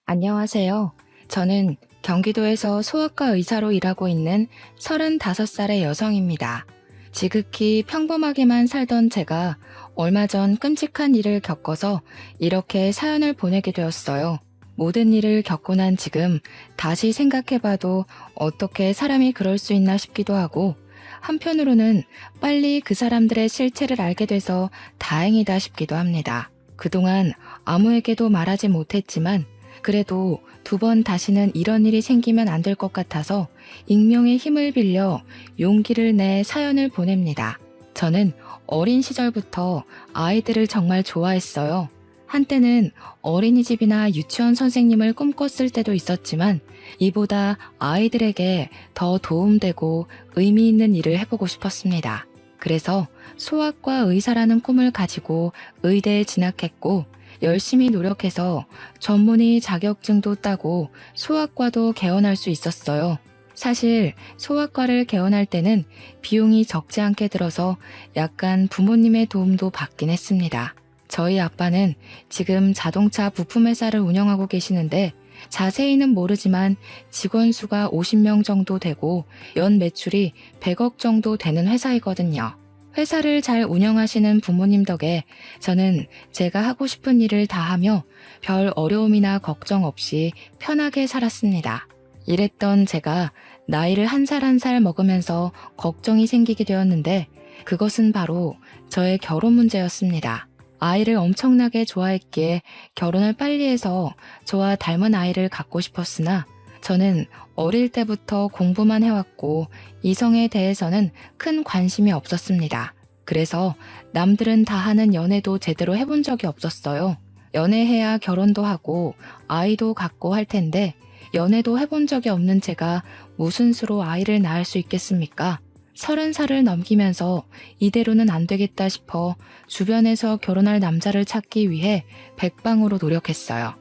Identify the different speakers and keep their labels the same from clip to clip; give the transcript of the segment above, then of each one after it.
Speaker 1: 안녕하세요. 저는 경기도에서 소아과 의사로 일하고 있는 35살의 여성입니다. 지극히 평범하게만 살던 제가 얼마 전 끔찍한 일을 겪어서 이렇게 사연을 보내게 되었어요. 모든 일을 겪고 난 지금 다시 생각해봐도 어떻게 사람이 그럴 수 있나 싶기도 하고, 한편으로는 빨리 그 사람들의 실체를 알게 돼서 다행이다 싶기도 합니다. 그동안 아무에게도 말하지 못했지만 그래도 두 번 다시는 이런 일이 생기면 안 될 것 같아서 익명의 힘을 빌려 용기를 내 사연을 보냅니다. 저는 어린 시절부터 아이들을 정말 좋아했어요. 한때는 어린이집이나 유치원 선생님을 꿈꿨을 때도 있었지만 이보다 아이들에게 더 도움되고 의미 있는 일을 해보고 싶었습니다. 그래서 소아과 의사라는 꿈을 가지고 의대에 진학했고 열심히 노력해서 전문의 자격증도 따고 소아과도 개원할 수 있었어요. 사실 소아과를 개원할 때는 비용이 적지 않게 들어서 약간 부모님의 도움도 받긴 했습니다. 저희 아빠는 지금 자동차 부품회사를 운영하고 계시는데 자세히는 모르지만 직원 수가 50명 정도 되고 연 매출이 100억 정도 되는 회사이거든요. 회사를 잘 운영하시는 부모님 덕에 저는 제가 하고 싶은 일을 다 하며 별 어려움이나 걱정 없이 편하게 살았습니다. 이랬던 제가 나이를 한 살 한 살 먹으면서 걱정이 생기게 되었는데 그것은 바로 저의 결혼 문제였습니다. 아이를 엄청나게 좋아했기에 결혼을 빨리 해서 저와 닮은 아이를 갖고 싶었으나 저는 어릴 때부터 공부만 해왔고 이성에 대해서는 큰 관심이 없었습니다. 그래서 남들은 다 하는 연애도 제대로 해본 적이 없었어요. 연애해야 결혼도 하고 아이도 갖고 할 텐데 연애도 해본 적이 없는 제가 무슨 수로 아이를 낳을 수 있겠습니까? 30살을 넘기면서 이대로는 안 되겠다 싶어 주변에서 결혼할 남자를 찾기 위해 백방으로 노력했어요.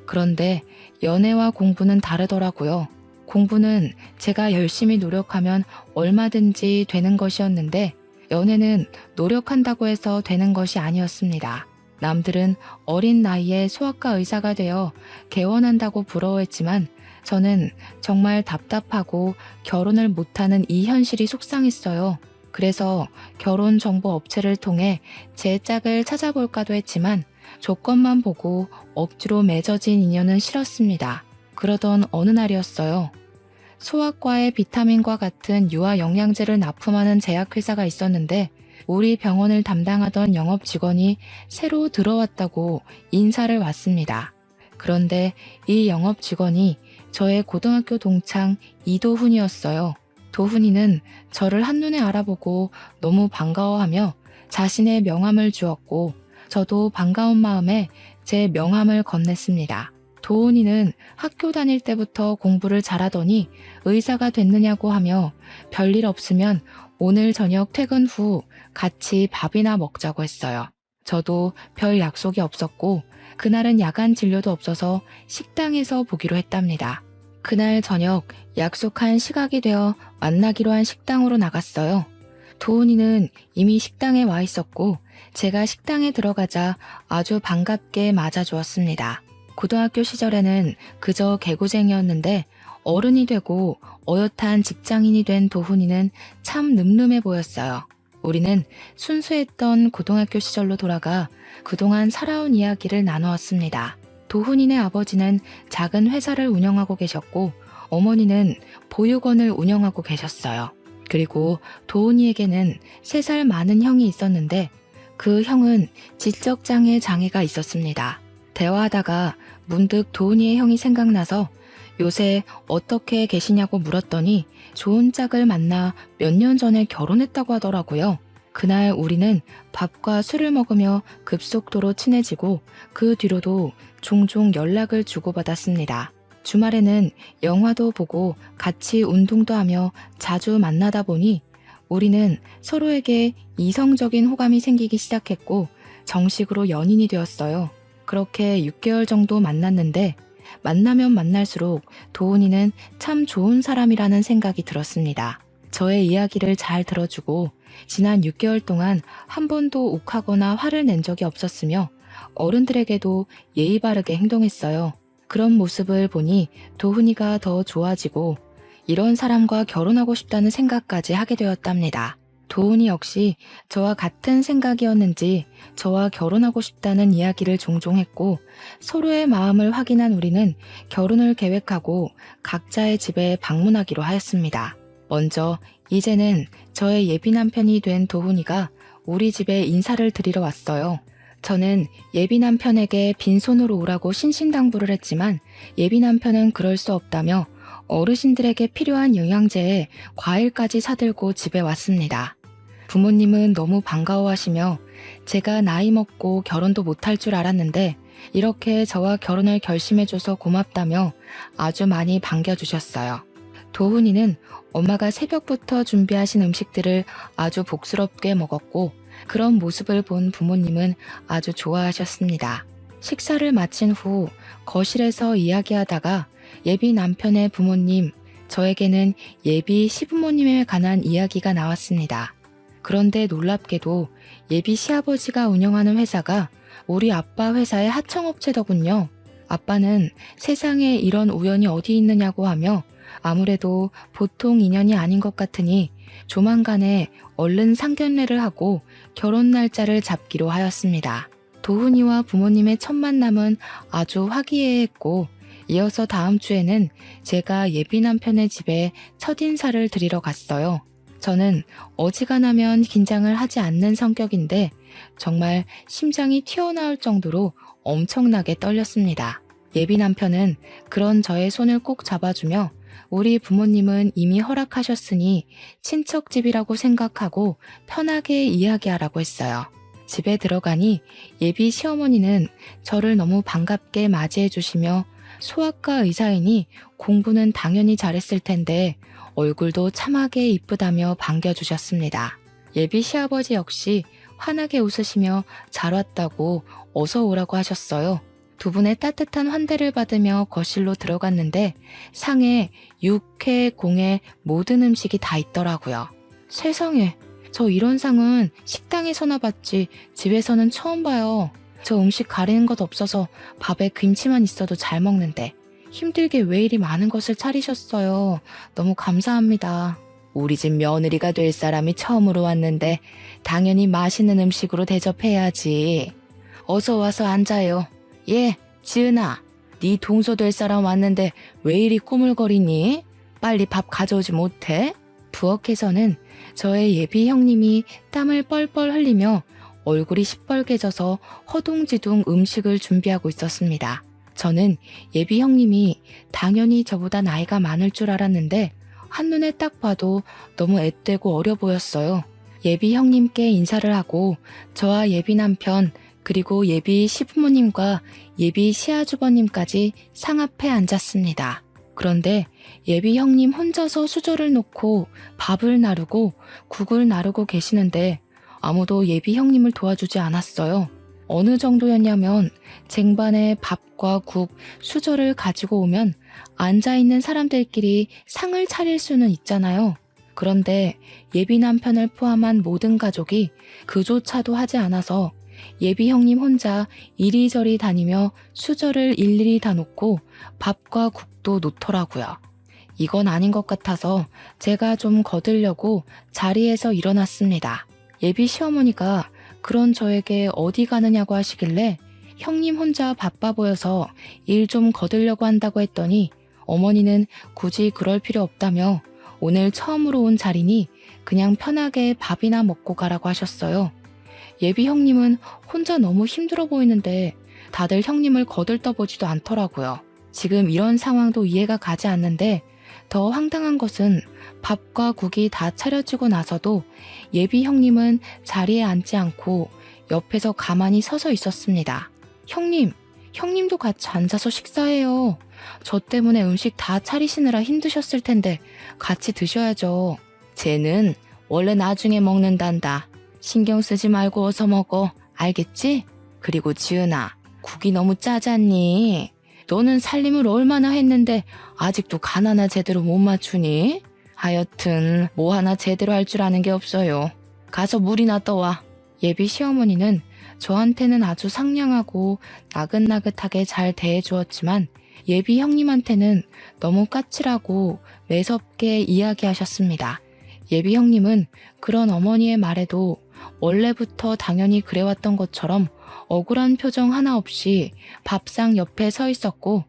Speaker 1: 그런데 연애와 공부는 다르더라고요. 공부는 제가 열심히 노력하면 얼마든지 되는 것이었는데 연애는 노력한다고 해서 되는 것이 아니었습니다. 남들은 어린 나이에 소아과 의사가 되어 개원한다고 부러워했지만 저는 정말 답답하고 결혼을 못하는 이 현실이 속상했어요. 그래서 결혼 정보 업체를 통해 제 짝을 찾아볼까도 했지만 조건만 보고 억지로 맺어진 인연은 싫었습니다. 그러던 어느 날이었어요. 소아과에 비타민과 같은 유아 영양제를 납품하는 제약회사가 있었는데 우리 병원을 담당하던 영업 직원이 새로 들어왔다고 인사를 왔습니다. 그런데 이 영업 직원이 저의 고등학교 동창 이도훈이었어요. 도훈이는 저를 한눈에 알아보고 너무 반가워하며 자신의 명함을 주었고 저도 반가운 마음에 제 명함을 건넸습니다. 도훈이는 학교 다닐 때부터 공부를 잘하더니 의사가 됐느냐고 하며 별일 없으면 오늘 저녁 퇴근 후 같이 밥이나 먹자고 했어요. 저도 별 약속이 없었고 그날은 야간 진료도 없어서 식당에서 보기로 했답니다. 그날 저녁 약속한 시각이 되어 만나기로 한 식당으로 나갔어요. 도훈이는 이미 식당에 와 있었고 제가 식당에 들어가자 아주 반갑게 맞아주었습니다. 고등학교 시절에는 그저 개구쟁이였는데 어른이 되고 어엿한 직장인이 된 도훈이는 참 늠름해 보였어요. 우리는 순수했던 고등학교 시절로 돌아가 그동안 살아온 이야기를 나누었습니다. 도훈이네 아버지는 작은 회사를 운영하고 계셨고 어머니는 보육원을 운영하고 계셨어요. 그리고 도훈이에게는 3살 많은 형이 있었는데 그 형은 지적장애 장애가 있었습니다. 대화하다가 문득 도훈이의 형이 생각나서 요새 어떻게 계시냐고 물었더니 좋은 짝을 만나 몇 년 전에 결혼했다고 하더라고요. 그날 우리는 밥과 술을 먹으며 급속도로 친해지고 그 뒤로도 종종 연락을 주고받았습니다. 주말에는 영화도 보고 같이 운동도 하며 자주 만나다 보니 우리는 서로에게 이성적인 호감이 생기기 시작했고 정식으로 연인이 되었어요. 그렇게 6개월 정도 만났는데 만나면 만날수록 도훈이는 참 좋은 사람이라는 생각이 들었습니다. 저의 이야기를 잘 들어주고 지난 6개월 동안 한 번도 욱하거나 화를 낸 적이 없었으며 어른들에게도 예의 바르게 행동했어요. 그런 모습을 보니 도훈이가 더 좋아지고 이런 사람과 결혼하고 싶다는 생각까지 하게 되었답니다. 도훈이 역시 저와 같은 생각이었는지 저와 결혼하고 싶다는 이야기를 종종 했고 서로의 마음을 확인한 우리는 결혼을 계획하고 각자의 집에 방문하기로 하였습니다. 먼저 이제는 저의 예비 남편이 된 도훈이가 우리 집에 인사를 드리러 왔어요. 저는 예비 남편에게 빈손으로 오라고 신신당부를 했지만 예비 남편은 그럴 수 없다며 어르신들에게 필요한 영양제에 과일까지 사들고 집에 왔습니다. 부모님은 너무 반가워하시며 제가 나이 먹고 결혼도 못할 줄 알았는데 이렇게 저와 결혼을 결심해줘서 고맙다며 아주 많이 반겨주셨어요. 도훈이는 엄마가 새벽부터 준비하신 음식들을 아주 복스럽게 먹었고 그런 모습을 본 부모님은 아주 좋아하셨습니다. 식사를 마친 후 거실에서 이야기하다가 예비 남편의 부모님, 저에게는 예비 시부모님에 관한 이야기가 나왔습니다. 그런데 놀랍게도 예비 시아버지가 운영하는 회사가 우리 아빠 회사의 하청업체더군요. 아빠는 세상에 이런 우연이 어디 있느냐고 하며 아무래도 보통 인연이 아닌 것 같으니 조만간에 얼른 상견례를 하고 결혼 날짜를 잡기로 하였습니다. 도훈이와 부모님의 첫 만남은 아주 화기애애했고 이어서 다음 주에는 제가 예비 남편의 집에 첫인사를 드리러 갔어요. 저는 어지간하면 긴장을 하지 않는 성격인데 정말 심장이 튀어나올 정도로 엄청나게 떨렸습니다. 예비 남편은 그런 저의 손을 꼭 잡아주며 우리 부모님은 이미 허락하셨으니 친척집이라고 생각하고 편하게 이야기하라고 했어요. 집에 들어가니 예비 시어머니는 저를 너무 반갑게 맞이해 주시며 소아과 의사이니 공부는 당연히 잘했을 텐데 얼굴도 참하게 이쁘다며 반겨주셨습니다. 예비 시아버지 역시 환하게 웃으시며 잘 왔다고 어서 오라고 하셨어요. 두 분의 따뜻한 환대를 받으며 거실로 들어갔는데 상에 육회, 공회 모든 음식이 다 있더라고요. 세상에, 저 이런 상은 식당에서나 봤지 집에서는 처음 봐요. 저 음식 가리는 것 없어서 밥에 김치만 있어도 잘 먹는데 힘들게 왜 이리 많은 것을 차리셨어요. 너무 감사합니다. 우리 집 며느리가 될 사람이 처음으로 왔는데 당연히 맛있는 음식으로 대접해야지. 어서 와서 앉아요. 예, 지은아, 네 동서 될 사람 왔는데 왜 이리 꾸물거리니? 빨리 밥 가져오지 못해? 부엌에서는 저의 예비 형님이 땀을 뻘뻘 흘리며 얼굴이 시뻘개져서 허둥지둥 음식을 준비하고 있었습니다. 저는 예비 형님이 당연히 저보다 나이가 많을 줄 알았는데 한눈에 딱 봐도 너무 앳되고 어려 보였어요. 예비 형님께 인사를 하고 저와 예비 남편 그리고 예비 시부모님과 예비 시아주버님까지 상 앞에 앉았습니다. 그런데 예비 형님 혼자서 수저를 놓고 밥을 나르고 국을 나르고 계시는데 아무도 예비 형님을 도와주지 않았어요. 어느 정도였냐면 쟁반에 밥과 국, 수저를 가지고 오면 앉아있는 사람들끼리 상을 차릴 수는 있잖아요. 그런데 예비 남편을 포함한 모든 가족이 그조차도 하지 않아서 예비 형님 혼자 이리저리 다니며 수저를 일일이 다 놓고 밥과 국도 놓더라고요. 이건 아닌 것 같아서 제가 좀 거들려고 자리에서 일어났습니다. 예비 시어머니가 그런 저에게 어디 가느냐고 하시길래 형님 혼자 바빠 보여서 일 좀 거들려고 한다고 했더니 어머니는 굳이 그럴 필요 없다며 오늘 처음으로 온 자리니 그냥 편하게 밥이나 먹고 가라고 하셨어요. 예비 형님은 혼자 너무 힘들어 보이는데 다들 형님을 거들떠보지도 않더라고요. 지금 이런 상황도 이해가 가지 않는데 더 황당한 것은 밥과 국이 다 차려지고 나서도 예비 형님은 자리에 앉지 않고 옆에서 가만히 서서 있었습니다. 형님도 같이 앉아서 식사해요. 저 때문에 음식 다 차리시느라 힘드셨을 텐데 같이 드셔야죠. 쟤는 원래 나중에 먹는단다. 신경 쓰지 말고 어서 먹어. 알겠지? 그리고 지은아, 국이 너무 짜잖니? 너는 살림을 얼마나 했는데 아직도 간 하나 제대로 못 맞추니? 하여튼 뭐 하나 제대로 할 줄 아는 게 없어요. 가서 물이나 떠와. 예비 시어머니는 저한테는 아주 상냥하고 나긋나긋하게 잘 대해주었지만 예비 형님한테는 너무 까칠하고 매섭게 이야기하셨습니다. 예비 형님은 그런 어머니의 말에도 원래부터 당연히 그래왔던 것처럼 억울한 표정 하나 없이 밥상 옆에 서 있었고,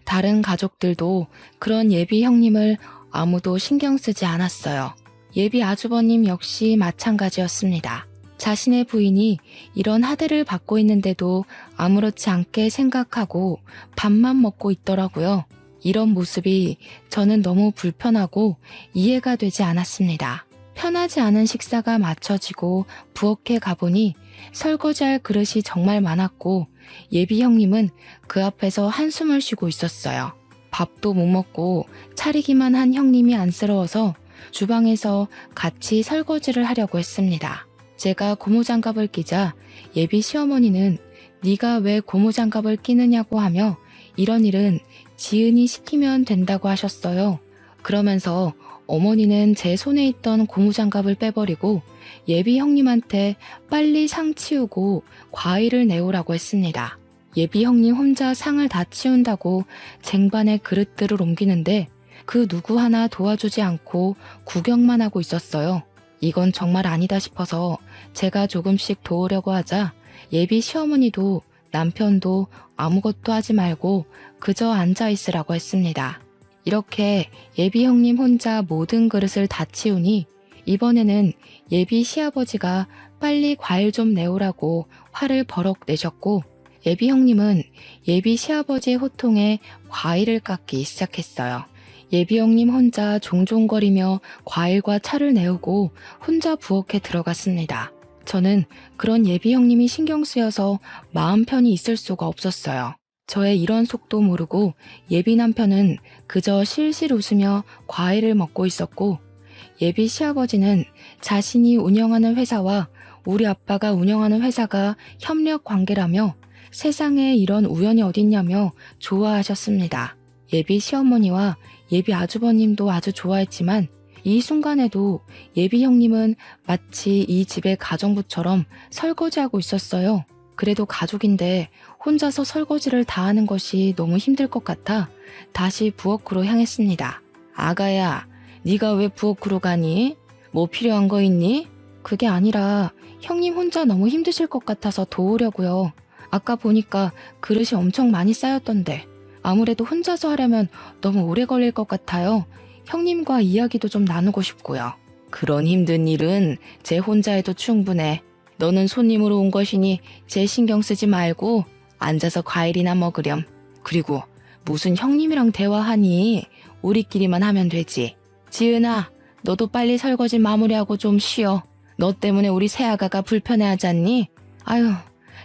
Speaker 1: 다른 가족들도 그런 예비 형님을 아무도 신경 쓰지 않았어요. 예비 아주버님 역시 마찬가지였습니다. 자신의 부인이 이런 하대를 받고 있는데도 아무렇지 않게 생각하고 밥만 먹고 있더라고요. 이런 모습이 저는 너무 불편하고 이해가 되지 않았습니다. 편하지 않은 식사가 마쳐지고 부엌에 가보니 설거지할 그릇이 정말 많았고, 예비 형님은 그 앞에서 한숨을 쉬고 있었어요. 밥도 못 먹고 차리기만 한 형님이 안쓰러워서 주방에서 같이 설거지를 하려고 했습니다. 제가 고무장갑을 끼자 예비 시어머니는 네가 왜 고무장갑을 끼느냐고 하며 이런 일은 지은이 시키면 된다고 하셨어요. 그러면서 어머니는 제 손에 있던 고무장갑을 빼버리고 예비 형님한테 빨리 상 치우고 과일을 내오라고 했습니다. 예비 형님 혼자 상을 다 치운다고 쟁반에 그릇들을 옮기는데 그 누구 하나 도와주지 않고 구경만 하고 있었어요. 이건 정말 아니다 싶어서 제가 조금씩 도우려고 하자 예비 시어머니도 남편도 아무것도 하지 말고 그저 앉아 있으라고 했습니다. 이렇게 예비 형님 혼자 모든 그릇을 다 치우니 이번에는 예비 시아버지가 빨리 과일 좀 내오라고 화를 버럭 내셨고, 예비 형님은 예비 시아버지의 호통에 과일을 깎기 시작했어요. 예비 형님 혼자 종종거리며 과일과 차를 내오고 혼자 부엌에 들어갔습니다. 저는 그런 예비 형님이 신경 쓰여서 마음 편히 있을 수가 없었어요. 저의 이런 속도 모르고 예비 남편은 그저 실실 웃으며 과일을 먹고 있었고, 예비 시아버지는 자신이 운영하는 회사와 우리 아빠가 운영하는 회사가 협력 관계라며 세상에 이런 우연이 어딨냐며 좋아하셨습니다. 예비 시어머니와 예비 아주버님도 아주 좋아했지만 이 순간에도 예비 형님은 마치 이 집의 가정부처럼 설거지하고 있었어요. 그래도 가족인데 혼자서 설거지를 다 하는 것이 너무 힘들 것 같아 다시 부엌으로 향했습니다. 아가야, 네가 왜 부엌으로 가니? 뭐 필요한 거 있니? 그게 아니라 형님 혼자 너무 힘드실 것 같아서 도우려고요. 아까 보니까 그릇이 엄청 많이 쌓였던데 아무래도 혼자서 하려면 너무 오래 걸릴 것 같아요. 형님과 이야기도 좀 나누고 싶고요. 그런 힘든 일은 제 혼자 해도 충분해. 너는 손님으로 온 것이니 제 신경 쓰지 말고 앉아서 과일이나 먹으렴. 그리고 무슨 형님이랑 대화하니? 우리끼리만 하면 되지. 지은아, 너도 빨리 설거지 마무리하고 좀 쉬어. 너 때문에 우리 새아가가 불편해하지 않니? 아유,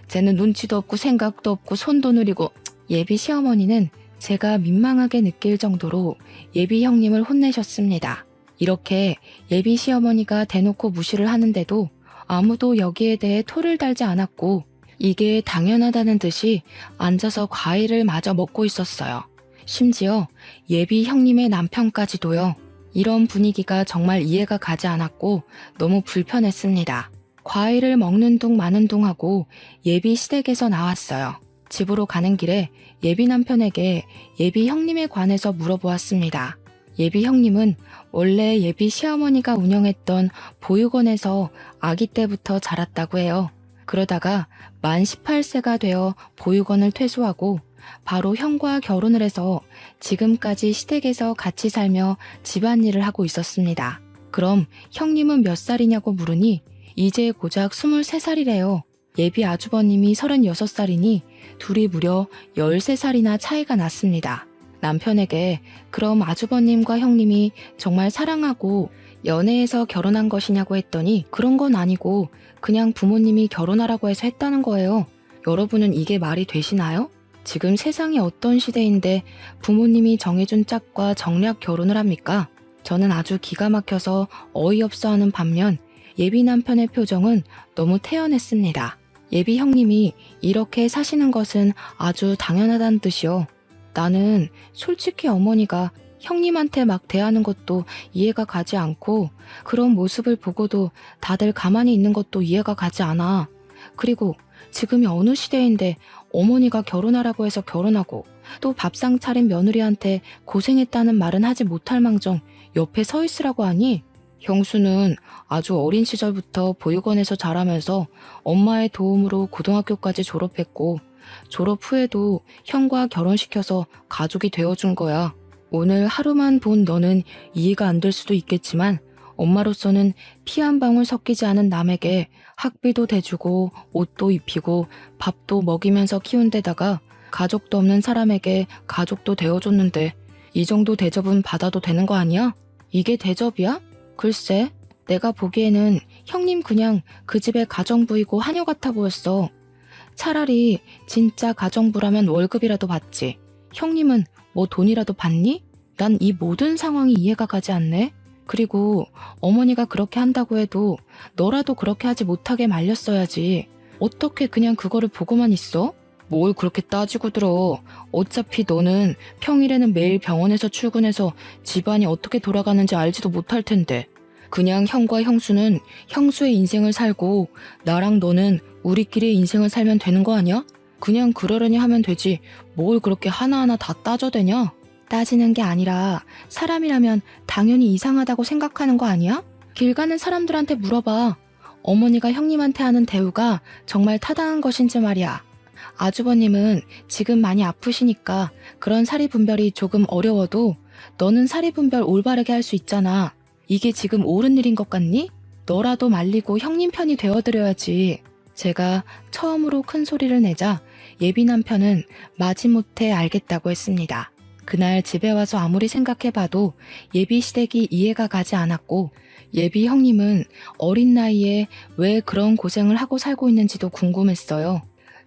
Speaker 1: 쟤는 눈치도 없고 생각도 없고 손도 느리고. 예비 시어머니는 제가 민망하게 느낄 정도로 예비 형님을 혼내셨습니다. 이렇게 예비 시어머니가 대놓고 무시를 하는데도 아무도 여기에 대해 토를 달지 않았고 이게 당연하다는 듯이 앉아서 과일을 마저 먹고 있었어요. 심지어 예비 형님의 남편까지도요. 이런 분위기가 정말 이해가 가지 않았고 너무 불편했습니다. 과일을 먹는 둥 마는 둥 하고 예비 시댁에서 나왔어요. 집으로 가는 길에 예비 남편에게 예비 형님에 관해서 물어보았습니다. 예비 형님은 원래 예비 시어머니가 운영했던 보육원에서 아기 때부터 자랐다고 해요. 그러다가 만 18세가 되어 보육원을 퇴소하고 바로 형과 결혼을 해서 지금까지 시댁에서 같이 살며 집안일을 하고 있었습니다. 그럼 형님은 몇 살이냐고 물으니 이제 고작 23살이래요. 예비 아주버님이 36살이니 둘이 무려 13살이나 차이가 났습니다. 남편에게 그럼 아주버님과 형님이 정말 사랑하고 연애해서 결혼한 것이냐고 했더니 그런 건 아니고 그냥 부모님이 결혼하라고 해서 했다는 거예요. 여러분은 이게 말이 되시나요? 지금 세상이 어떤 시대인데 부모님이 정해준 짝과 정략 결혼을 합니까? 저는 아주 기가 막혀서 어이없어 하는 반면 예비 남편의 표정은 너무 태연했습니다. 예비 형님이 이렇게 사시는 것은 아주 당연하다는 뜻이요. 나는 솔직히 어머니가 형님한테 막 대하는 것도 이해가 가지 않고 그런 모습을 보고도 다들 가만히 있는 것도 이해가 가지 않아. 그리고 지금이 어느 시대인데 어머니가 결혼하라고 해서 결혼하고 또 밥상 차린 며느리한테 고생했다는 말은 하지 못할 망정 옆에 서 있으라고 하니? 형수는 아주 어린 시절부터 보육원에서 자라면서 엄마의 도움으로 고등학교까지 졸업했고 졸업 후에도 형과 결혼시켜서 가족이 되어준 거야. 오늘 하루만 본 너는 이해가 안 될 수도 있겠지만 엄마로서는 피 한 방울 섞이지 않은 남에게 학비도 대주고 옷도 입히고 밥도 먹이면서 키운 데다가 가족도 없는 사람에게 가족도 되어줬는데 이 정도 대접은 받아도 되는 거 아니야? 이게 대접이야? 글쎄, 내가 보기에는 형님 그냥 그 집의 가정부이고 하녀 같아 보였어. 차라리 진짜 가정부라면 월급이라도 받지. 형님은 뭐 돈이라도 받니? 난 이 모든 상황이 이해가 가지 않네. 그리고 어머니가 그렇게 한다고 해도 너라도 그렇게 하지 못하게 말렸어야지. 어떻게 그냥 그거를 보고만 있어? 뭘 그렇게 따지고 들어. 어차피 너는 평일에는 매일 병원에서 출근해서 집안이 어떻게 돌아가는지 알지도 못할 텐데. 그냥 형과 형수는 형수의 인생을 살고 나랑 너는 우리끼리의 인생을 살면 되는 거 아니야? 그냥 그러려니 하면 되지. 뭘 그렇게 하나하나 다 따져대냐? 따지는 게 아니라 사람이라면 당연히 이상하다고 생각하는 거 아니야? 길 가는 사람들한테 물어봐. 어머니가 형님한테 하는 대우가 정말 타당한 것인지 말이야. 아주버님은 지금 많이 아프시니까 그런 사리분별이 조금 어려워도 너는 사리분별 올바르게 할 수 있잖아. 이게 지금 옳은 일인 것 같니? 너라도 말리고 형님 편이 되어드려야지. 제가 처음으로 큰 소리를 내자 예비 남편은 마지못해 알겠다고 했습니다. 그날 집에 와서 아무리 생각해봐도 예비 시댁이 이해가 가지 않았고 예비 형님은 어린 나이에 왜 그런 고생을 하고 살고 있는지도 궁금했어요.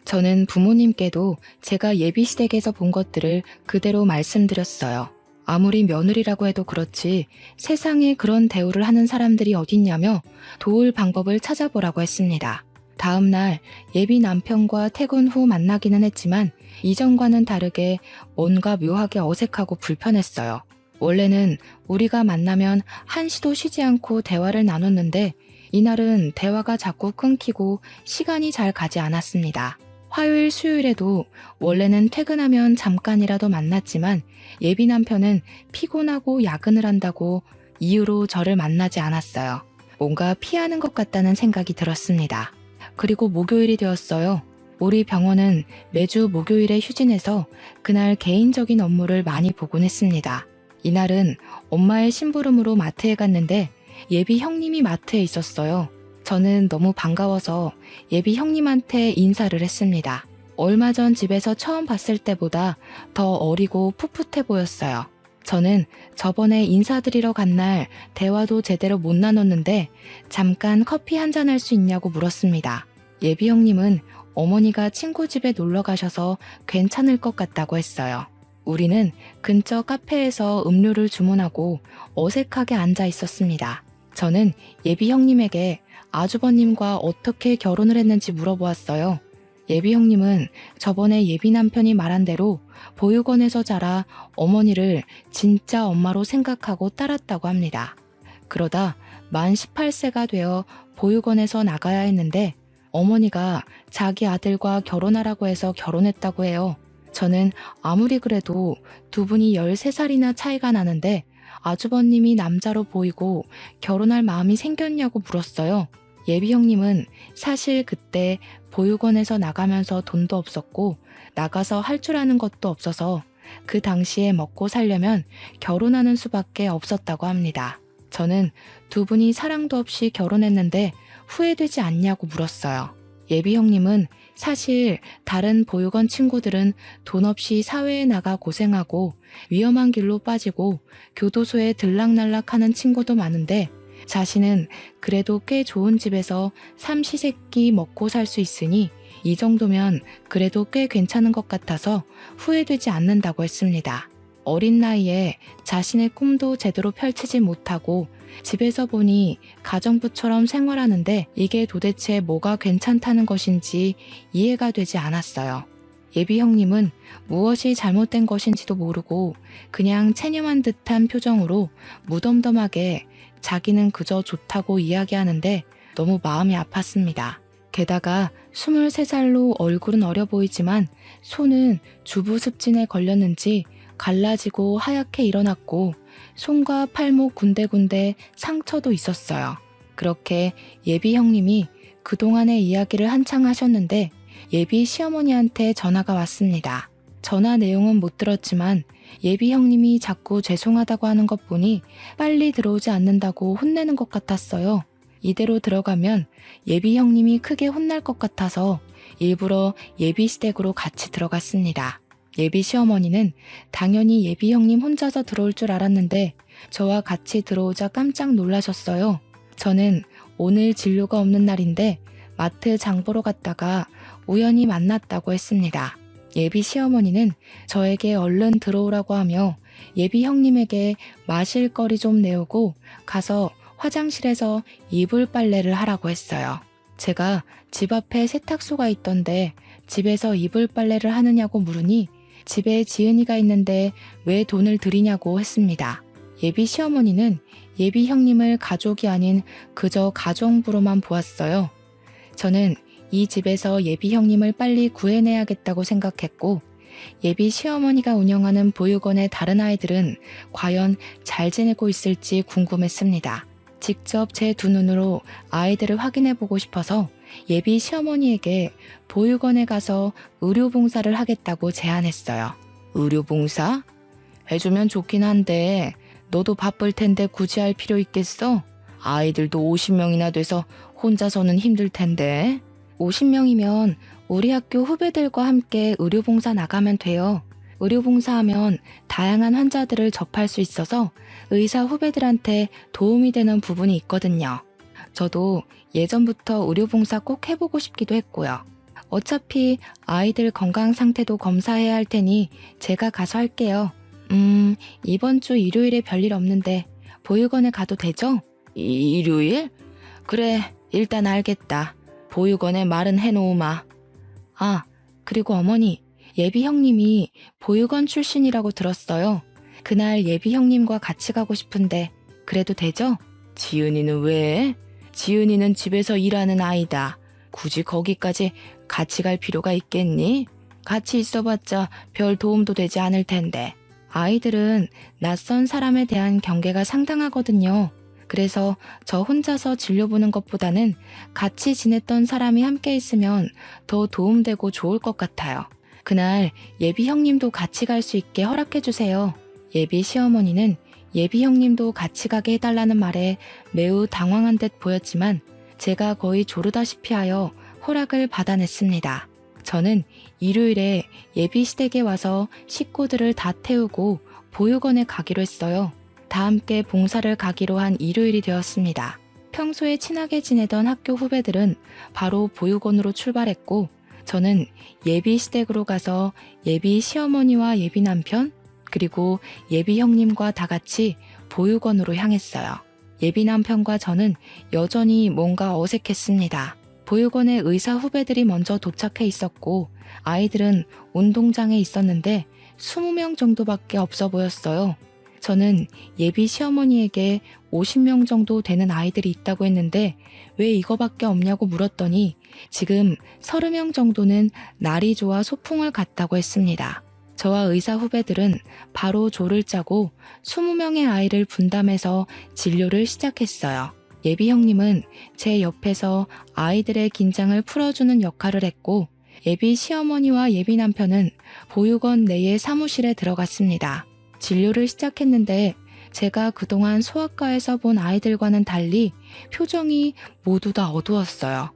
Speaker 1: 저는 부모님께도 제가 예비 시댁에서 본 것들을 그대로 말씀드렸어요. 아무리 며느리라고 해도 그렇지 세상에 그런 대우를 하는 사람들이 어딨냐며 도울 방법을 찾아보라고 했습니다. 다음 날 예비 남편과 퇴근 후 만나기는 했지만 이전과는 다르게 뭔가 묘하게 어색하고 불편했어요. 원래는 우리가 만나면 한시도 쉬지 않고 대화를 나눴는데 이날은 대화가 자꾸 끊기고 시간이 잘 가지 않았습니다. 화요일, 수요일에도 원래는 퇴근하면 잠깐이라도 만났지만 예비 남편은 피곤하고 야근을 한다고 이유로 저를 만나지 않았어요. 뭔가 피하는 것 같다는 생각이 들었습니다. 그리고 목요일이 되었어요. 우리 병원은 매주 목요일에 휴진해서 그날 개인적인 업무를 많이 보곤 했습니다. 이날은 엄마의 심부름으로 마트에 갔는데 예비 형님이 마트에 있었어요. 저는 너무 반가워서 예비 형님한테 인사를 했습니다. 얼마 전 집에서 처음 봤을 때보다 더 어리고 풋풋해 보였어요. 저는 저번에 인사드리러 간 날 대화도 제대로 못 나눴는데 잠깐 커피 한잔 할 수 있냐고 물었습니다. 예비 형님은 어머니가 친구 집에 놀러 가셔서 괜찮을 것 같다고 했어요. 우리는 근처 카페에서 음료를 주문하고 어색하게 앉아 있었습니다. 저는 예비 형님에게 아주버님과 어떻게 결혼을 했는지 물어보았어요. 예비 형님은 저번에 예비 남편이 말한 대로 보육원에서 자라 어머니를 진짜 엄마로 생각하고 따랐다고 합니다. 그러다 만 18세가 되어 보육원에서 나가야 했는데 어머니가 자기 아들과 결혼하라고 해서 결혼했다고 해요. 저는 아무리 그래도 두 분이 13살이나 차이가 나는데 아주버님이 남자로 보이고 결혼할 마음이 생겼냐고 물었어요. 예비 형님은 사실 그때 보육원에서 나가면서 돈도 없었고 나가서 할 줄 아는 것도 없어서 그 당시에 먹고 살려면 결혼하는 수밖에 없었다고 합니다. 저는 두 분이 사랑도 없이 결혼했는데 후회되지 않냐고 물었어요. 예비 형님은 사실 다른 보육원 친구들은 돈 없이 사회에 나가 고생하고 위험한 길로 빠지고 교도소에 들락날락하는 친구도 많은데 자신은 그래도 꽤 좋은 집에서 삼시세끼 먹고 살 수 있으니 이 정도면 그래도 꽤 괜찮은 것 같아서 후회되지 않는다고 했습니다. 어린 나이에 자신의 꿈도 제대로 펼치지 못하고 집에서 보니 가정부처럼 생활하는데 이게 도대체 뭐가 괜찮다는 것인지 이해가 되지 않았어요. 예비 형님은 무엇이 잘못된 것인지도 모르고 그냥 체념한 듯한 표정으로 무덤덤하게 자기는 그저 좋다고 이야기하는데 너무 마음이 아팠습니다. 게다가 23살로 얼굴은 어려 보이지만 손은 주부습진에 걸렸는지 갈라지고 하얗게 일어났고 손과 팔목 군데군데 상처도 있었어요. 그렇게 예비 형님이 그동안의 이야기를 한창 하셨는데 예비 시어머니한테 전화가 왔습니다. 전화 내용은 못 들었지만 예비 형님이 자꾸 죄송하다고 하는 것 보니 빨리 들어오지 않는다고 혼내는 것 같았어요. 이대로 들어가면 예비 형님이 크게 혼날 것 같아서 일부러 예비 시댁으로 같이 들어갔습니다. 예비 시어머니는 당연히 예비 형님 혼자서 들어올 줄 알았는데 저와 같이 들어오자 깜짝 놀라셨어요. 저는 오늘 진료가 없는 날인데 마트 장 보러 갔다가 우연히 만났다고 했습니다. 예비 시어머니는 저에게 얼른 들어오라고 하며 예비 형님에게 마실 거리 좀 내오고 가서 화장실에서 이불 빨래를 하라고 했어요. 제가 집 앞에 세탁소가 있던데 집에서 이불 빨래를 하느냐고 물으니 집에 지은이가 있는데 왜 돈을 들이냐고 했습니다. 예비 시어머니는 예비 형님을 가족이 아닌 그저 가정부로만 보았어요. 저는 이 집에서 예비 형님을 빨리 구해내야겠다고 생각했고 예비 시어머니가 운영하는 보육원의 다른 아이들은 과연 잘 지내고 있을지 궁금했습니다. 직접 제 두 눈으로 아이들을 확인해보고 싶어서 예비 시어머니에게 보육원에 가서 의료봉사를 하겠다고 제안했어요. 의료봉사? 해주면 좋긴 한데 너도 바쁠 텐데 굳이 할 필요 있겠어? 아이들도 50명이나 돼서 혼자서는 힘들 텐데. 50명이면 우리 학교 후배들과 함께 의료봉사 나가면 돼요. 의료봉사하면 다양한 환자들을 접할 수 있어서 의사 후배들한테 도움이 되는 부분이 있거든요. 저도 예전부터 의료봉사 꼭 해보고 싶기도 했고요. 어차피 아이들 건강 상태도 검사해야 할 테니 제가 가서 할게요. 이번 주 일요일에 별일 없는데 보육원에 가도 되죠? 일요일? 그래, 일단 알겠다. 보육원에 말은 해놓으마. 아, 그리고 어머니, 예비 형님이 보육원 출신이라고 들었어요. 그날 예비 형님과 같이 가고 싶은데 그래도 되죠? 지은이는 왜? 지은이는 집에서 일하는 아이다. 굳이 거기까지 같이 갈 필요가 있겠니? 같이 있어봤자 별 도움도 되지 않을 텐데. 아이들은 낯선 사람에 대한 경계가 상당하거든요. 그래서 저 혼자서 진료 보는 것보다는 같이 지냈던 사람이 함께 있으면 더 도움되고 좋을 것 같아요. 그날 예비 형님도 같이 갈 수 있게 허락해주세요. 예비 시어머니는 예비 형님도 같이 가게 해달라는 말에 매우 당황한 듯 보였지만 제가 거의 조르다시피 하여 허락을 받아냈습니다. 저는 일요일에 예비 시댁에 와서 식구들을 다 태우고 보육원에 가기로 했어요. 다 함께 봉사를 가기로 한 일요일이 되었습니다. 평소에 친하게 지내던 학교 후배들은 바로 보육원으로 출발했고 저는 예비 시댁으로 가서 예비 시어머니와 예비 남편 그리고 예비 형님과 다 같이 보육원으로 향했어요. 예비 남편과 저는 여전히 뭔가 어색했습니다. 보육원에 의사 후배들이 먼저 도착해 있었고 아이들은 운동장에 있었는데 20명 정도밖에 없어 보였어요. 저는 예비 시어머니에게 50명 정도 되는 아이들이 있다고 했는데 왜 이거밖에 없냐고 물었더니 지금 30명 정도는 날이 좋아 소풍을 갔다고 했습니다. 저와 의사 후배들은 바로 조를 짜고 20명의 아이를 분담해서 진료를 시작했어요. 예비 형님은 제 옆에서 아이들의 긴장을 풀어주는 역할을 했고 예비 시어머니와 예비 남편은 보육원 내의 사무실에 들어갔습니다. 진료를 시작했는데 제가 그동안 소아과에서 본 아이들과는 달리 표정이 모두 다 어두웠어요.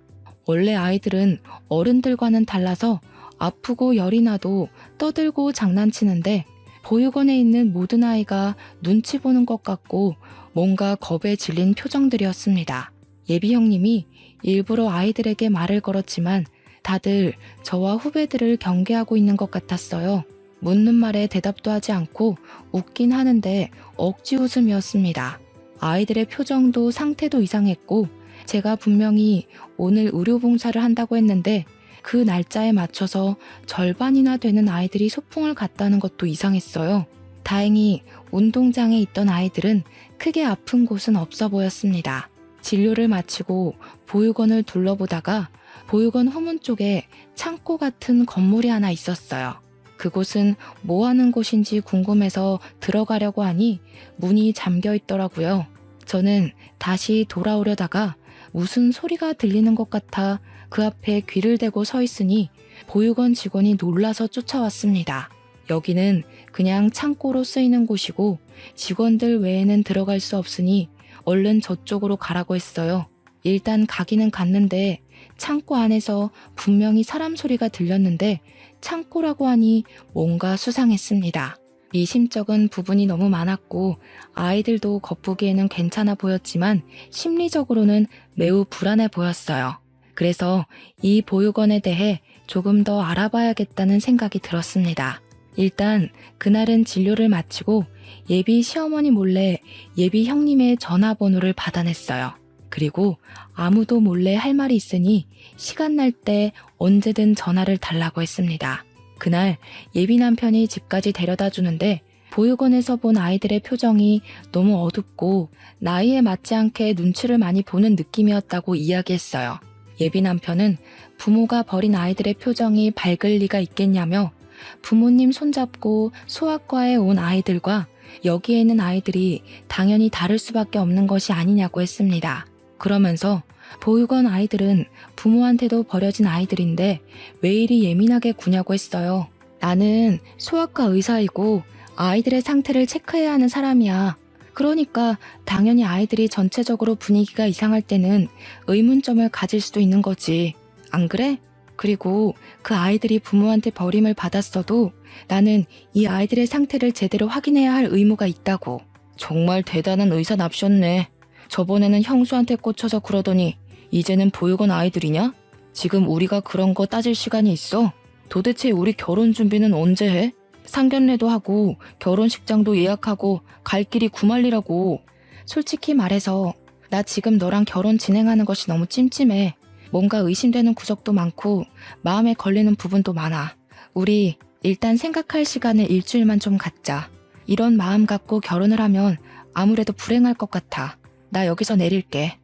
Speaker 1: 원래 아이들은 어른들과는 달라서 아프고 열이 나도 떠들고 장난치는데 보육원에 있는 모든 아이가 눈치 보는 것 같고 뭔가 겁에 질린 표정들이었습니다. 예비 형님이 일부러 아이들에게 말을 걸었지만 다들 저와 후배들을 경계하고 있는 것 같았어요. 묻는 말에 대답도 하지 않고 웃긴 하는데 억지 웃음이었습니다. 아이들의 표정도 상태도 이상했고 제가 분명히 오늘 의료봉사를 한다고 했는데 그 날짜에 맞춰서 절반이나 되는 아이들이 소풍을 갔다는 것도 이상했어요. 다행히 운동장에 있던 아이들은 크게 아픈 곳은 없어 보였습니다. 진료를 마치고 보육원을 둘러보다가 보육원 후문 쪽에 창고 같은 건물이 하나 있었어요. 그곳은 뭐 하는 곳인지 궁금해서 들어가려고 하니 문이 잠겨 있더라고요. 저는 다시 돌아오려다가 무슨 소리가 들리는 것 같아 그 앞에 귀를 대고 서 있으니 보육원 직원이 놀라서 쫓아왔습니다. 여기는 그냥 창고로 쓰이는 곳이고 직원들 외에는 들어갈 수 없으니 얼른 저쪽으로 가라고 했어요. 일단 가기는 갔는데 창고 안에서 분명히 사람 소리가 들렸는데 창고라고 하니 뭔가 수상했습니다. 미심쩍은 부분이 너무 많았고 아이들도 겉보기에는 괜찮아 보였지만 심리적으로는 매우 불안해 보였어요. 그래서 이 보육원에 대해 조금 더 알아봐야겠다는 생각이 들었습니다. 일단 그날은 진료를 마치고 예비 시어머니 몰래 예비 형님의 전화번호를 받아냈어요. 그리고 아무도 몰래 할 말이 있으니 시간 날 때 언제든 전화를 달라고 했습니다. 그날 예비 남편이 집까지 데려다 주는데 보육원에서 본 아이들의 표정이 너무 어둡고 나이에 맞지 않게 눈치를 많이 보는 느낌이었다고 이야기했어요. 예비 남편은 부모가 버린 아이들의 표정이 밝을 리가 있겠냐며 부모님 손잡고 소아과에 온 아이들과 여기에 있는 아이들이 당연히 다를 수밖에 없는 것이 아니냐고 했습니다. 그러면서 보육원 아이들은 부모한테도 버려진 아이들인데 왜 이리 예민하게 구냐고 했어요. 나는 소아과 의사이고 아이들의 상태를 체크해야 하는 사람이야. 그러니까 당연히 아이들이 전체적으로 분위기가 이상할 때는 의문점을 가질 수도 있는 거지. 안 그래? 그리고 그 아이들이 부모한테 버림을 받았어도 나는 이 아이들의 상태를 제대로 확인해야 할 의무가 있다고. 정말 대단한 의사 납셨네. 저번에는 형수한테 꽂혀서 그러더니 이제는 보육원 아이들이냐? 지금 우리가 그런 거 따질 시간이 있어? 도대체 우리 결혼 준비는 언제 해? 상견례도 하고 결혼식장도 예약하고 갈 길이 구만리라고. 솔직히 말해서 나 지금 너랑 결혼 진행하는 것이 너무 찜찜해. 뭔가 의심되는 구석도 많고 마음에 걸리는 부분도 많아. 우리 일단 생각할 시간을 일주일만 좀 갖자. 이런 마음 갖고 결혼을 하면 아무래도 불행할 것 같아. 나 여기서 내릴게.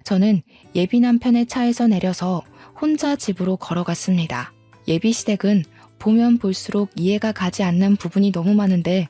Speaker 1: 저는 예비 남편의 차에서 내려서 혼자 집으로 걸어갔습니다. 예비 시댁은 보면 볼수록 이해가 가지 않는 부분이 너무 많은데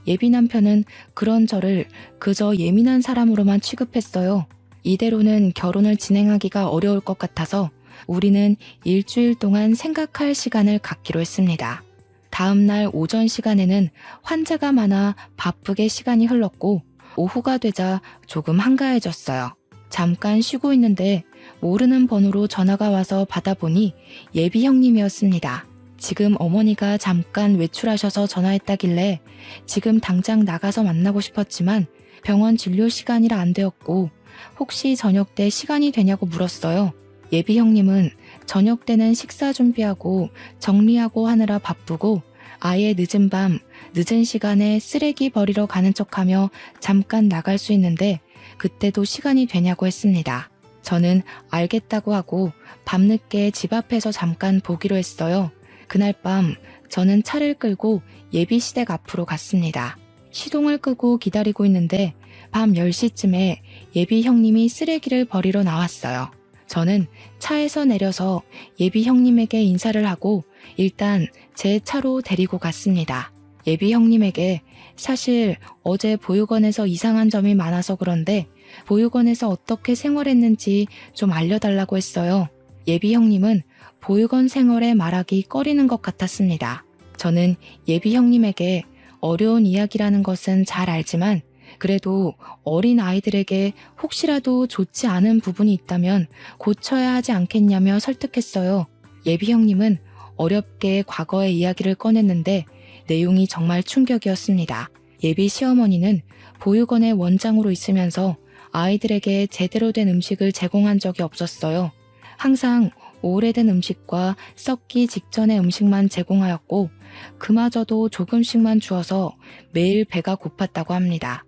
Speaker 1: 예비 남편은 그런 저를 그저 예민한 사람으로만 취급했어요. 이대로는 결혼을 진행하기가 어려울 것 같아서 우리는 일주일 동안 생각할 시간을 갖기로 했습니다. 다음 날 오전 시간에는 환자가 많아 바쁘게 시간이 흘렀고 오후가 되자 조금 한가해졌어요. 잠깐 쉬고 있는데 모르는 번호로 전화가 와서 받아보니 예비 형님이었습니다. 지금 어머니가 잠깐 외출하셔서 전화했다길래 지금 당장 나가서 만나고 싶었지만 병원 진료 시간이라 안 되었고 혹시 저녁 때 시간이 되냐고 물었어요. 예비 형님은 저녁 때는 식사 준비하고 정리하고 하느라 바쁘고 아예 늦은 밤, 늦은 시간에 쓰레기 버리러 가는 척하며 잠깐 나갈 수 있는데 그때도 시간이 되냐고 했습니다. 저는 알겠다고 하고 밤늦게 집 앞에서 잠깐 보기로 했어요. 그날 밤 저는 차를 끌고 예비 시댁 앞으로 갔습니다. 시동을 끄고 기다리고 있는데 밤 10시쯤에 예비 형님이 쓰레기를 버리러 나왔어요. 저는 차에서 내려서 예비 형님에게 인사를 하고 일단 제 차로 데리고 갔습니다. 예비 형님에게 사실 어제 보육원에서 이상한 점이 많아서 그런데 보육원에서 어떻게 생활했는지 좀 알려달라고 했어요. 예비 형님은 보육원 생활에 말하기 꺼리는 것 같았습니다. 저는 예비 형님에게 어려운 이야기라는 것은 잘 알지만 그래도 어린 아이들에게 혹시라도 좋지 않은 부분이 있다면 고쳐야 하지 않겠냐며 설득했어요. 예비 형님은 어렵게 과거의 이야기를 꺼냈는데 내용이 정말 충격이었습니다. 예비 시어머니는 보육원의 원장으로 있으면서 아이들에게 제대로 된 음식을 제공한 적이 없었어요. 항상 오래된 음식과 썩기 직전의 음식만 제공하였고 그마저도 조금씩만 주어서 매일 배가 고팠다고 합니다.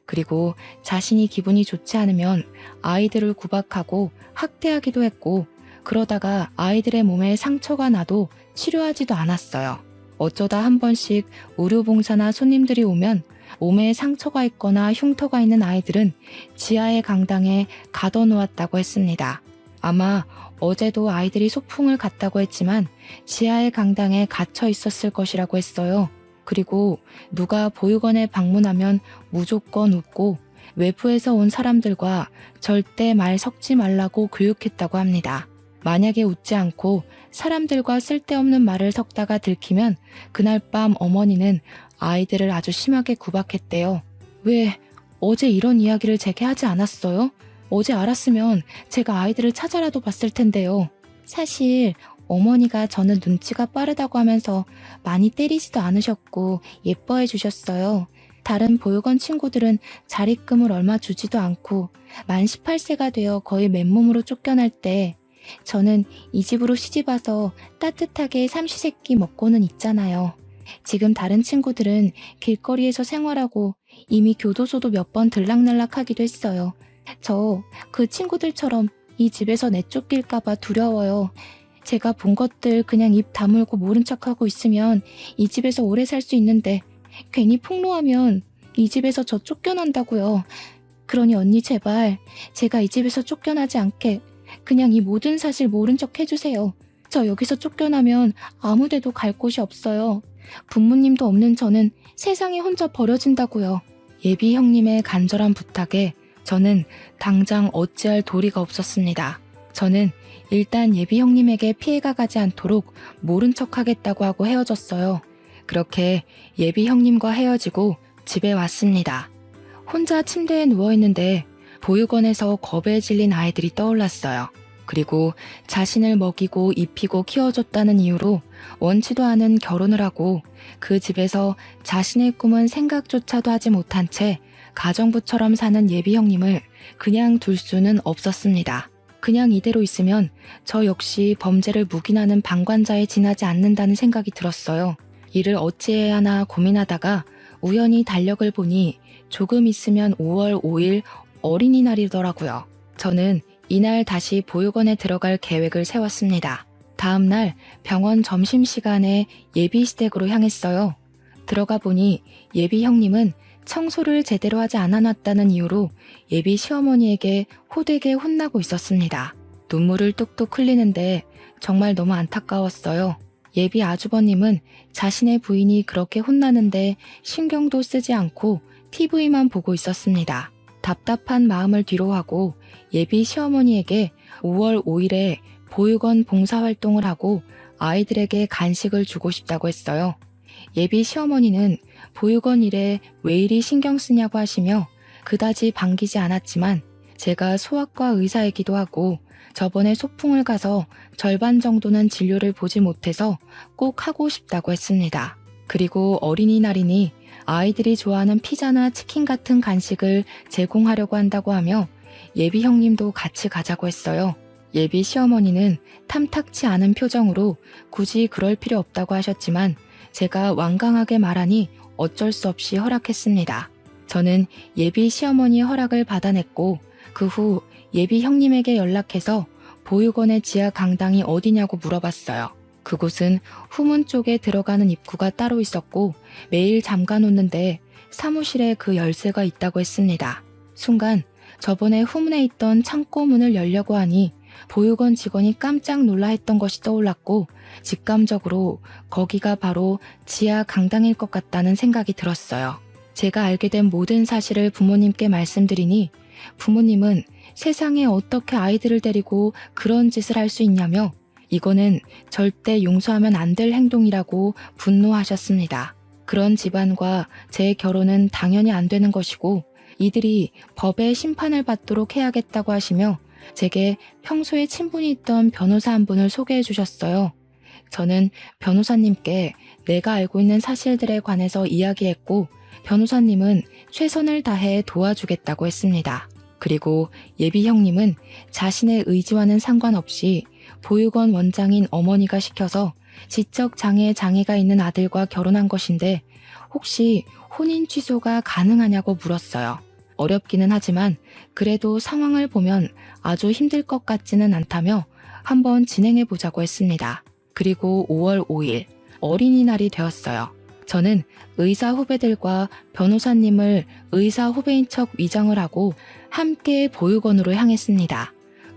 Speaker 1: 그리고 자신이 기분이 좋지 않으면 아이들을 구박하고 학대하기도 했고 그러다가 아이들의 몸에 상처가 나도 치료하지도 않았어요. 어쩌다 한 번씩 의료봉사나 손님들이 오면 몸에 상처가 있거나 흉터가 있는 아이들은 지하의 강당에 가둬놓았다고 했습니다. 아마 어제도 아이들이 소풍을 갔다고 했지만 지하의 강당에 갇혀 있었을 것이라고 했어요. 그리고 누가 보육원에 방문하면 무조건 웃고 외부에서 온 사람들과 절대 말 섞지 말라고 교육했다고 합니다. 만약에 웃지 않고 사람들과 쓸데없는 말을 섞다가 들키면 그날 밤 어머니는 아이들을 아주 심하게 구박했대요. 왜 어제 이런 이야기를 제게 하지 않았어요? 어제 알았으면 제가 아이들을 찾아라도 봤을 텐데요. 사실 어머니가 저는 눈치가 빠르다고 하면서 많이 때리지도 않으셨고 예뻐해 주셨어요. 다른 보육원 친구들은 자립금을 얼마 주지도 않고 만 18세가 되어 거의 맨몸으로 쫓겨날 때 저는 이 집으로 시집와서 따뜻하게 삼시세끼 먹고는 있잖아요. 지금 다른 친구들은 길거리에서 생활하고 이미 교도소도 몇 번 들락날락하기도 했어요. 저 그 친구들처럼 이 집에서 내쫓길까봐 두려워요. 제가 본 것들 그냥 입 다물고 모른 척하고 있으면 이 집에서 오래 살 수 있는데 괜히 폭로하면 이 집에서 저 쫓겨난다고요. 그러니 언니 제발 제가 이 집에서 쫓겨나지 않게 그냥 이 모든 사실 모른 척 해주세요. 저 여기서 쫓겨나면 아무 데도 갈 곳이 없어요. 부모님도 없는 저는 세상에 혼자 버려진다고요. 예비 형님의 간절한 부탁에 저는 당장 어찌할 도리가 없었습니다. 저는 일단 예비 형님에게 피해가 가지 않도록 모른 척 하겠다고 하고 헤어졌어요. 그렇게 예비 형님과 헤어지고 집에 왔습니다. 혼자 침대에 누워있는데 보육원에서 겁에 질린 아이들이 떠올랐어요. 그리고 자신을 먹이고 입히고 키워줬다는 이유로 원치도 않은 결혼을 하고 그 집에서 자신의 꿈은 생각조차도 하지 못한 채 가정부처럼 사는 예비 형님을 그냥 둘 수는 없었습니다. 그냥 이대로 있으면 저 역시 범죄를 묵인하는 방관자에 지나지 않는다는 생각이 들었어요. 이를 어찌해야 하나 고민하다가 우연히 달력을 보니 조금 있으면 5월 5일 어린이날이더라고요. 저는 이날 다시 보육원에 들어갈 계획을 세웠습니다. 다음 날 병원 점심시간에 예비 시댁으로 향했어요. 들어가 보니 예비 형님은 청소를 제대로 하지 않아놨다는 이유로 예비 시어머니에게 호되게 혼나고 있었습니다. 눈물을 뚝뚝 흘리는데 정말 너무 안타까웠어요. 예비 아주버님은 자신의 부인이 그렇게 혼나는데 신경도 쓰지 않고 TV만 보고 있었습니다. 답답한 마음을 뒤로하고 예비 시어머니에게 5월 5일에 보육원 봉사활동을 하고 아이들에게 간식을 주고 싶다고 했어요. 예비 시어머니는 보육원 일에 왜 이리 신경 쓰냐고 하시며 그다지 반기지 않았지만 제가 소아과 의사이기도 하고 저번에 소풍을 가서 절반 정도는 진료를 보지 못해서 꼭 하고 싶다고 했습니다. 그리고 어린이날이니 아이들이 좋아하는 피자나 치킨 같은 간식을 제공하려고 한다고 하며 예비 형님도 같이 가자고 했어요. 예비 시어머니는 탐탁치 않은 표정으로 굳이 그럴 필요 없다고 하셨지만 제가 완강하게 말하니 어쩔 수 없이 허락했습니다. 저는 예비 시어머니의 허락을 받아냈고 그 후 예비 형님에게 연락해서 보육원의 지하 강당이 어디냐고 물어봤어요. 그곳은 후문 쪽에 들어가는 입구가 따로 있었고 매일 잠가놓는데 사무실에 그 열쇠가 있다고 했습니다. 순간 저번에 후문에 있던 창고 문을 열려고 하니 보육원 직원이 깜짝 놀라 했던 것이 떠올랐고 직감적으로 거기가 바로 지하 강당일 것 같다는 생각이 들었어요. 제가 알게 된 모든 사실을 부모님께 말씀드리니 부모님은 세상에 어떻게 아이들을 데리고 그런 짓을 할 수 있냐며 이거는 절대 용서하면 안 될 행동이라고 분노하셨습니다. 그런 집안과 제 결혼은 당연히 안 되는 것이고 이들이 법의 심판을 받도록 해야겠다고 하시며 제게 평소에 친분이 있던 변호사 한 분을 소개해 주셨어요. 저는 변호사님께 내가 알고 있는 사실들에 관해서 이야기했고 변호사님은 최선을 다해 도와주겠다고 했습니다. 그리고 예비 형님은 자신의 의지와는 상관없이 보육원 원장인 어머니가 시켜서 지적 장애가 있는 아들과 결혼한 것인데 혹시 혼인 취소가 가능하냐고 물었어요. 어렵기는 하지만 그래도 상황을 보면 아주 힘들 것 같지는 않다며 한번 진행해 보자고 했습니다. 그리고 5월 5일 어린이날이 되었어요. 저는 의사 후배들과 변호사님을 의사 후배인 척 위장을 하고 함께 보육원으로 향했습니다.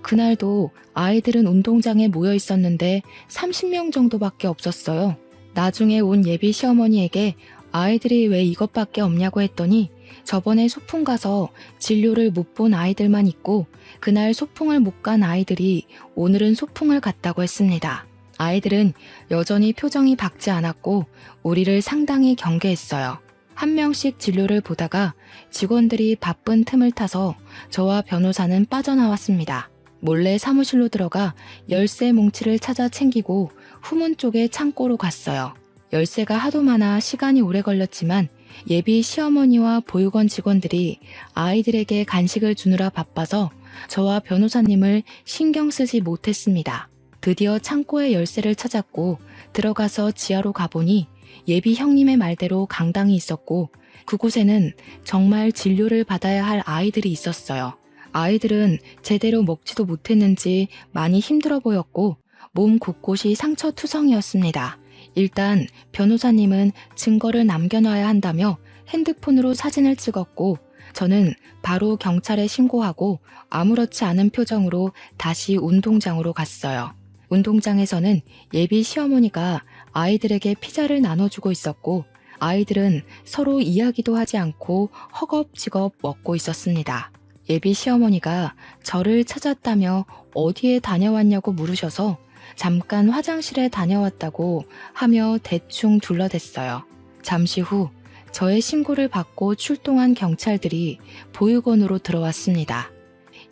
Speaker 1: 그날도 아이들은 운동장에 모여 있었는데 30명 정도밖에 없었어요. 나중에 온 예비 시어머니에게 아이들이 왜 이것밖에 없냐고 했더니 저번에 소풍 가서 진료를 못 본 아이들만 있고 그날 소풍을 못 간 아이들이 오늘은 소풍을 갔다고 했습니다. 아이들은 여전히 표정이 밝지 않았고 우리를 상당히 경계했어요. 한 명씩 진료를 보다가 직원들이 바쁜 틈을 타서 저와 변호사는 빠져나왔습니다. 몰래 사무실로 들어가 열쇠 뭉치를 찾아 챙기고 후문 쪽의 창고로 갔어요. 열쇠가 하도 많아 시간이 오래 걸렸지만 예비 시어머니와 보육원 직원들이 아이들에게 간식을 주느라 바빠서 저와 변호사님을 신경 쓰지 못했습니다. 드디어 창고의 열쇠를 찾았고 들어가서 지하로 가보니 예비 형님의 말대로 강당이 있었고 그곳에는 정말 진료를 받아야 할 아이들이 있었어요. 아이들은 제대로 먹지도 못했는지 많이 힘들어 보였고 몸 곳곳이 상처투성이었습니다. 일단 변호사님은 증거를 남겨놔야 한다며 핸드폰으로 사진을 찍었고 저는 바로 경찰에 신고하고 아무렇지 않은 표정으로 다시 운동장으로 갔어요. 운동장에서는 예비 시어머니가 아이들에게 피자를 나눠주고 있었고 아이들은 서로 이야기도 하지 않고 허겁지겁 먹고 있었습니다. 예비 시어머니가 저를 찾았다며 어디에 다녀왔냐고 물으셔서 잠깐 화장실에 다녀왔다고 하며 대충 둘러댔어요. 잠시 후 저의 신고를 받고 출동한 경찰들이 보육원으로 들어왔습니다.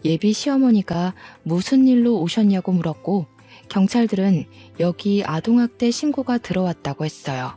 Speaker 1: 예비 시어머니가 무슨 일로 오셨냐고 물었고 경찰들은 여기 아동학대 신고가 들어왔다고 했어요.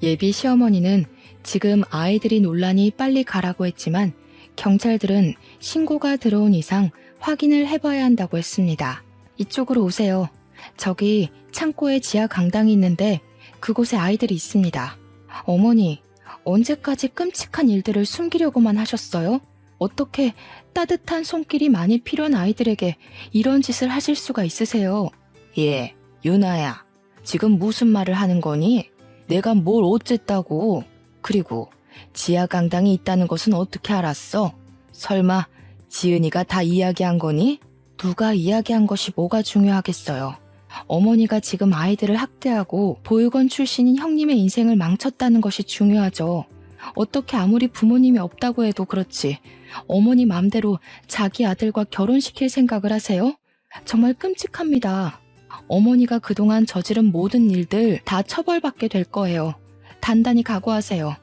Speaker 1: 예비 시어머니는 지금 아이들이 논란이 빨리 가라고 했지만 경찰들은 신고가 들어온 이상 확인을 해봐야 한다고 했습니다. 이쪽으로 오세요. 저기 창고에 지하 강당이 있는데 그곳에 아이들이 있습니다. 어머니, 언제까지 끔찍한 일들을 숨기려고만 하셨어요? 어떻게 따뜻한 손길이 많이 필요한 아이들에게 이런 짓을 하실 수가 있으세요? 예, 유나야. 지금 무슨 말을 하는 거니? 내가 뭘 어쨌다고? 그리고 지하 강당이 있다는 것은 어떻게 알았어? 설마 지은이가 다 이야기한 거니? 누가 이야기한 것이 뭐가 중요하겠어요. 어머니가 지금 아이들을 학대하고 보육원 출신인 형님의 인생을 망쳤다는 것이 중요하죠. 어떻게 아무리 부모님이 없다고 해도 그렇지 어머니 맘대로 자기 아들과 결혼시킬 생각을 하세요? 정말 끔찍합니다. 어머니가 그동안 저지른 모든 일들 다 처벌받게 될 거예요. 단단히 각오하세요.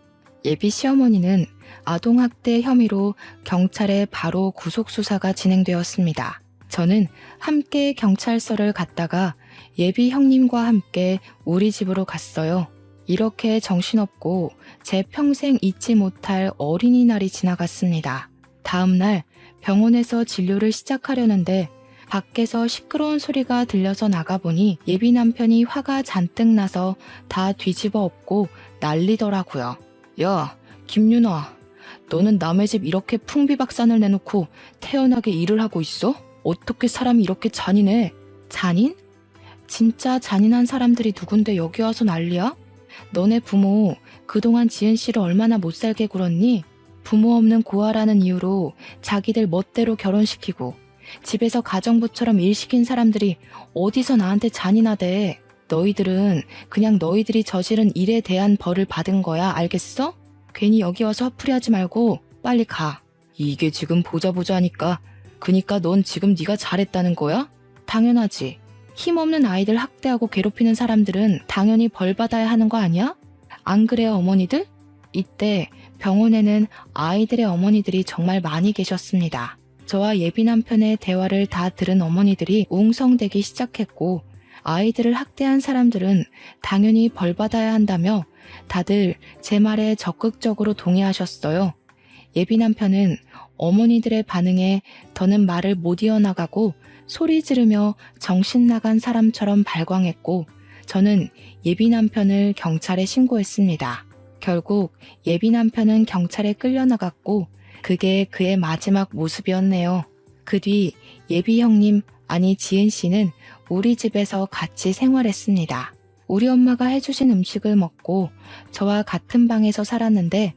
Speaker 1: 예비 시어머니는 아동학대 혐의로 경찰에 바로 구속수사가 진행되었습니다. 저는 함께 경찰서를 갔다가 예비 형님과 함께 우리 집으로 갔어요. 이렇게 정신없고 제 평생 잊지 못할 어린이날이 지나갔습니다. 다음 날 병원에서 진료를 시작하려는데 밖에서 시끄러운 소리가 들려서 나가보니 예비 남편이 화가 잔뜩 나서 다 뒤집어 엎고 난리더라고요. 야, 김윤아, 너는 남의 집 이렇게 풍비박산을 내놓고 태연하게 일을 하고 있어? 어떻게 사람이 이렇게 잔인해? 잔인? 진짜 잔인한 사람들이 누군데 여기 와서 난리야? 너네 부모 그동안 지은 씨를 얼마나 못살게 굴었니? 부모 없는 고아라는 이유로 자기들 멋대로 결혼시키고 집에서 가정부처럼 일 시킨 사람들이 어디서 나한테 잔인하대. 너희들은 그냥 너희들이 저지른 일에 대한 벌을 받은 거야. 알겠어? 괜히 여기 와서 화풀이하지 말고 빨리 가. 이게 지금 보자 하니까 그니까 넌 지금 네가 잘했다는 거야? 당연하지. 힘없는 아이들 학대하고 괴롭히는 사람들은 당연히 벌 받아야 하는 거 아니야? 안 그래요, 어머니들? 이때 병원에는 아이들의 어머니들이 정말 많이 계셨습니다. 저와 예비 남편의 대화를 다 들은 어머니들이 웅성대기 시작했고 아이들을 학대한 사람들은 당연히 벌 받아야 한다며 다들 제 말에 적극적으로 동의하셨어요. 예비 남편은 어머니들의 반응에 더는 말을 못 이어나가고 소리 지르며 정신 나간 사람처럼 발광했고 저는 예비 남편을 경찰에 신고했습니다. 결국 예비 남편은 경찰에 끌려나갔고 그게 그의 마지막 모습이었네요. 그 뒤 예비 형님, 아니 지은 씨는 우리 집에서 같이 생활했습니다. 우리 엄마가 해주신 음식을 먹고 저와 같은 방에서 살았는데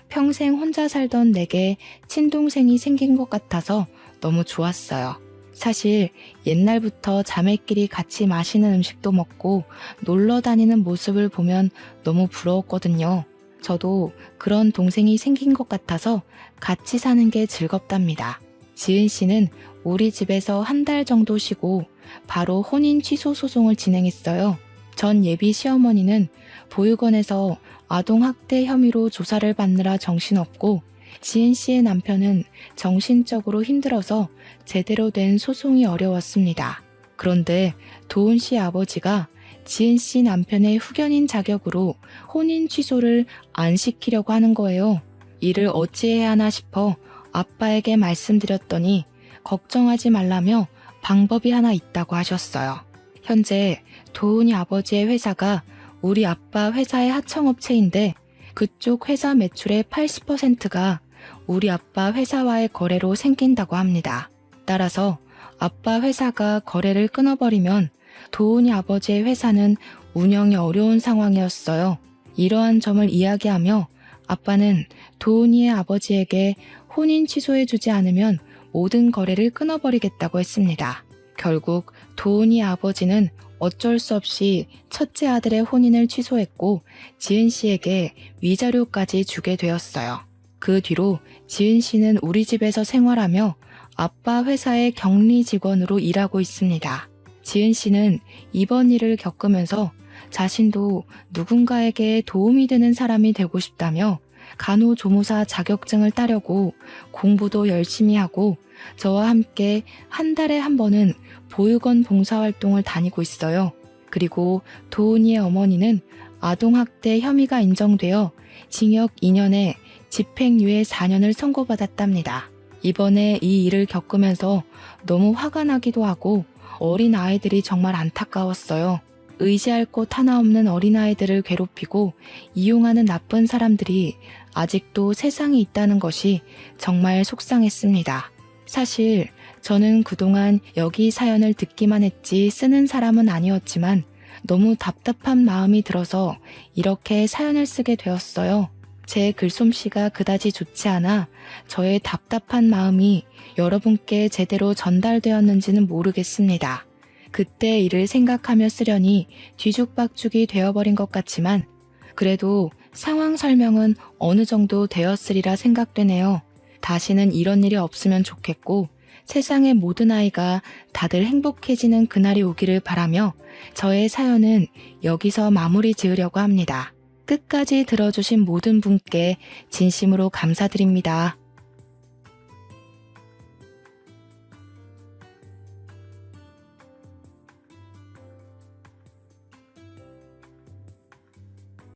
Speaker 1: 평생 혼자 살던 내게 친동생이 생긴 것 같아서 너무 좋았어요. 사실 옛날부터 자매끼리 같이 마시는 음식도 먹고 놀러 다니는 모습을 보면 너무 부러웠거든요. 저도 그런 동생이 생긴 것 같아서 같이 사는 게 즐겁답니다. 지은 씨는 우리 집에서 한 달 정도 쉬고 바로 혼인 취소 소송을 진행했어요. 전 예비 시어머니는 보육원에서 아동학대 혐의로 조사를 받느라 정신없고 지은 씨의 남편은 정신적으로 힘들어서 제대로 된 소송이 어려웠습니다. 그런데 도훈 씨 아버지가 지은 씨 남편의 후견인 자격으로 혼인 취소를 안 시키려고 하는 거예요. 이를 어찌해야 하나 싶어 아빠에게 말씀드렸더니 걱정하지 말라며 방법이 하나 있다고 하셨어요. 현재 도훈이 아버지의 회사가 우리 아빠 회사의 하청업체인데 그쪽 회사 매출의 80%가 우리 아빠 회사와의 거래로 생긴다고 합니다. 따라서 아빠 회사가 거래를 끊어버리면 도훈이 아버지의 회사는 운영이 어려운 상황이었어요. 이러한 점을 이야기하며 아빠는 도훈이의 아버지에게 혼인 취소해주지 않으면 모든 거래를 끊어버리겠다고 했습니다. 결국 도훈이 아버지는 어쩔 수 없이 첫째 아들의 혼인을 취소했고 지은 씨에게 위자료까지 주게 되었어요. 그 뒤로 지은 씨는 우리 집에서 생활하며 아빠 회사의 격리 직원으로 일하고 있습니다. 지은 씨는 이번 일을 겪으면서 자신도 누군가에게 도움이 되는 사람이 되고 싶다며 간호조무사 자격증을 따려고 공부도 열심히 하고 저와 함께 한 달에 한 번은 보육원 봉사활동을 다니고 있어요. 그리고 도훈이의 어머니는 아동학대 혐의가 인정되어 징역 2년에 집행유예 4년을 선고받았답니다. 이번에 이 일을 겪으면서 너무 화가 나기도 하고 어린 아이들이 정말 안타까웠어요. 의지할 곳 하나 없는 어린아이들을 괴롭히고 이용하는 나쁜 사람들이 아직도 세상에 있다는 것이 정말 속상했습니다. 사실 저는 그동안 여기 사연을 듣기만 했지 쓰는 사람은 아니었지만 너무 답답한 마음이 들어서 이렇게 사연을 쓰게 되었어요. 제 글솜씨가 그다지 좋지 않아 저의 답답한 마음이 여러분께 제대로 전달되었는지는 모르겠습니다. 그때 일을 생각하며 쓰려니 뒤죽박죽이 되어버린 것 같지만 그래도 상황 설명은 어느 정도 되었으리라 생각되네요. 다시는 이런 일이 없으면 좋겠고 세상의 모든 아이가 다들 행복해지는 그날이 오기를 바라며 저의 사연은 여기서 마무리 지으려고 합니다. 끝까지 들어주신 모든 분께 진심으로 감사드립니다.